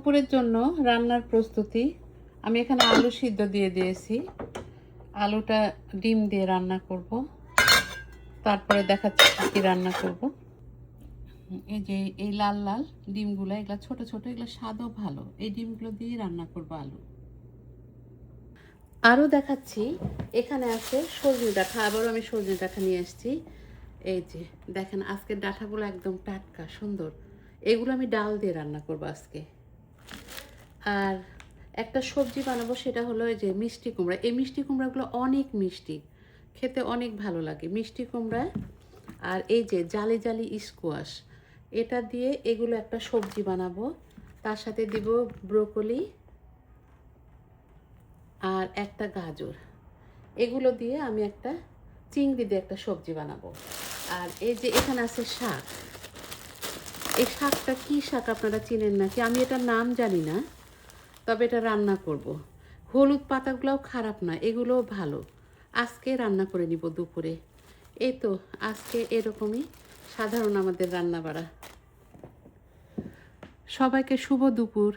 দুপুরের জন্য রান্নার প্রস্তুতি। আমি এখানে আলু সিদ্ধ দিয়ে দিয়েছি। আলুটা ডিম দিয়ে রান্না করব, তারপরে দেখাচ্ছি কী রান্না করব। এই যে এই লাল লাল ডিমগুলো, এগুলো ছোট ছোট, এগুলো স্বাদও ভালো। এই ডিমগুলো দিয়ে রান্না করব আলু। আরও দেখাচ্ছি, এখানে আছে সজনে ডাঁটা। আবারও আমি সজনে ডাঁটা নিয়ে আসছি। এই যে দেখেন, আজকের ডাঁটাগুলো একদম টাটকা সুন্দর। এগুলো আমি ডাল দিয়ে রান্না করব আজকে। আর একটা সবজি বানাবো, সেটা হলো এই যে মিষ্টি কুমড়া। এই মিষ্টি কুমড়াগুলো অনেক মিষ্টি, খেতে অনেক ভালো লাগে মিষ্টি কুমড়া। আর এই যে জালি জালি স্কোয়াশ, এটা দিয়ে এগুলো একটা সবজি বানাবো। তার সাথে দিব ব্রোকলি আর একটা গাজর। এগুলো দিয়ে আমি একটা চিংড়ি দিয়ে একটা সবজি বানাবো। আর এই যে এখানে আছে শাক। এই শাকটা কি শাক আপনারা চিনেন নাকি? আমি এটার নাম জানি না, তবে এটা রান্না করব। হলুদ পাতাগুলোও খারাপ না, এগুলোও ভালো। আজকে রান্না করে নিব দুপুরে। এই তো আজকে এরকমই সাধারণ আমাদের রান্না বাড়া। সবাইকে শুভ দুপুর।